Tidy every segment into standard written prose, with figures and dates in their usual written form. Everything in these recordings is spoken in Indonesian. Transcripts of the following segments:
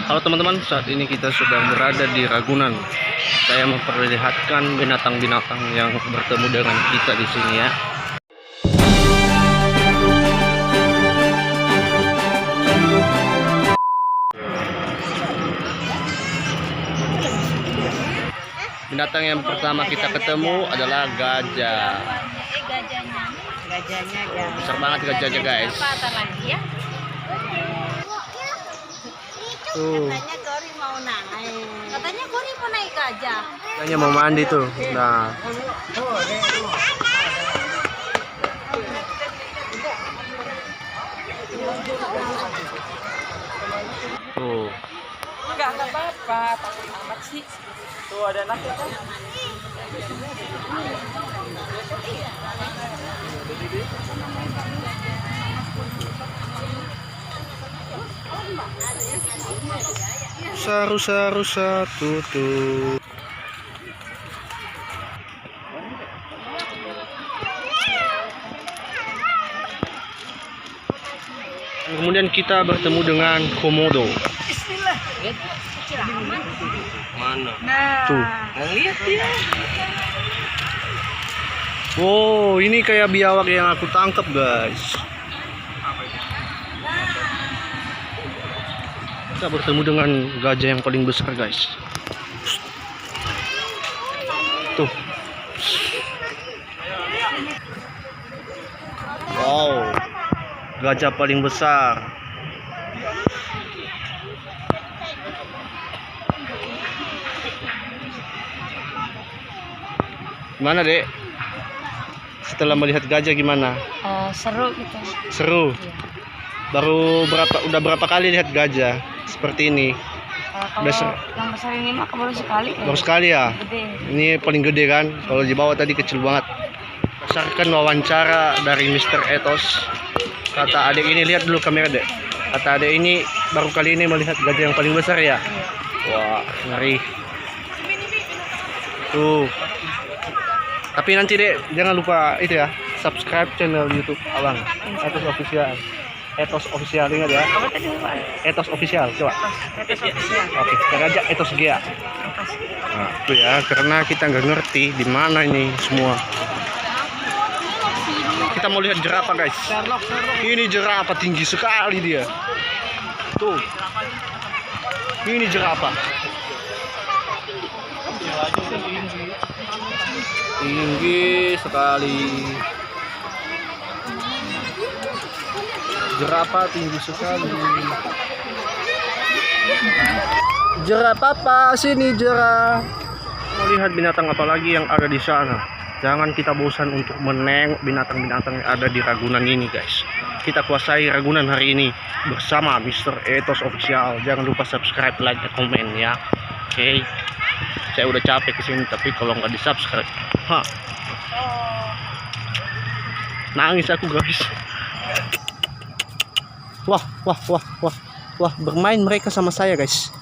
Halo teman-teman, saat ini kita sedang berada di Ragunan. Saya memperlihatkan binatang-binatang yang bertemu dengan kita di sini ya. Binatang yang pertama kita ketemu adalah gajah. Gajahnya Besar banget gajahnya guys. Tuh. Katanya Gori mau naik. Katanya Gori mau naik gajah. Gajahnya mau mandi tuh. Nah. Tuh. Enggak apa-apa, takut amat sih. Tuh ada anaknya kan. Rusa tuh. Kemudian kita bertemu dengan komodo. Mana? Tuh. Lihat dia. Wow, ini kayak biawak yang aku tangkap guys. Kita bertemu dengan gajah yang paling besar guys. Tuh. Wow, gajah paling besar. Gimana dek? Setelah melihat gajah gimana? Seru gitu. Seru. Udah berapa kali lihat gajah seperti ini? Kalau yang besar ini mah baru sekali. Baru sekali ya? Gede. Ini paling gede kan? Kalau di bawah tadi kecil banget. Berdasarkan wawancara dari Mr. Ethos, kata adik ini, lihat dulu kamera dek. Kata adik ini baru kali ini melihat gajah yang paling besar ya. Wah, ngeri. Tuh. Tapi nanti dek jangan lupa itu ya, subscribe channel YouTube Abang Ethos Official. Ethos Official, ingat ya. Apa tadi Pak? Ethos Official, coba. Ethos Official. Oke, kita aja Ethos Gia. Nah, itu ya, karena kita nggak ngerti di mana ini semua. Kita mau lihat jerapah guys. Ini jerapah tinggi sekali dia. Tuh. Ini jerapah. Tinggi sekali. Jerapah tinggi sekali. Jerapah apa sini jerah? Mau lihat binatang apa lagi yang ada di sana? Jangan kita bosan untuk menengok binatang-binatang yang ada di Ragunan ini guys. Kita kuasai Ragunan hari ini bersama Mr. Ethos Official. Jangan lupa subscribe, like, dan komen ya. Oke. Saya udah capek kesini, tapi kalau nggak di subscribe, nangis aku guys. Wah, bermain mereka sama saya guys.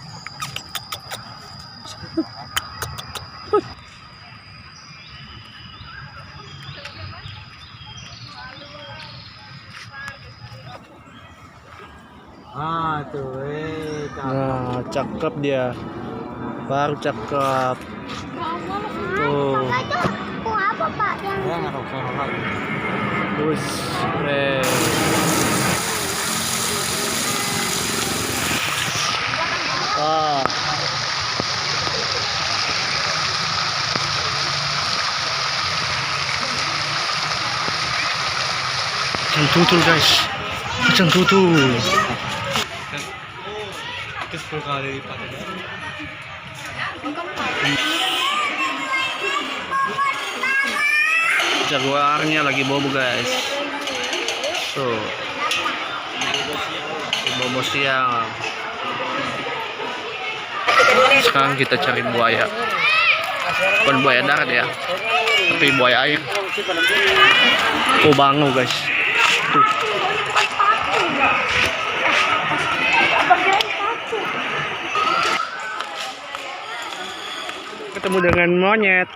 Nah, cakep dia. Baru cakep. Tuh. Apa Pak? Bus. Macan tutul guys. Macan tutul. Jaguarnya lagi bobo guys. Tuh. Bobo siang. Sekarang kita cari buaya. Bukan buaya darat ya, tapi buaya air. Oh, bango guys. Tuh. Ketemu dengan monyet.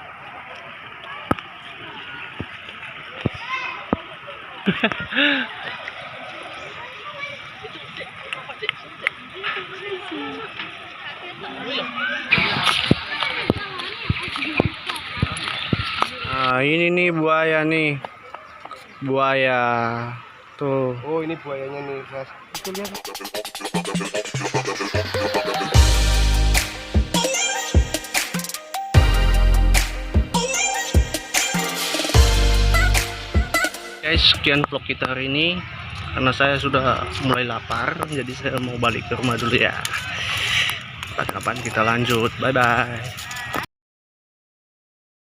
Nah, ini nih buaya nih. Buaya. Tuh. Oh, ini buayanya nih, guys. Itu lihat. Guys, sekian vlog kita hari ini. Karena saya sudah mulai lapar, jadi saya mau balik ke rumah dulu ya. Kapan-kapan kita lanjut. Bye bye.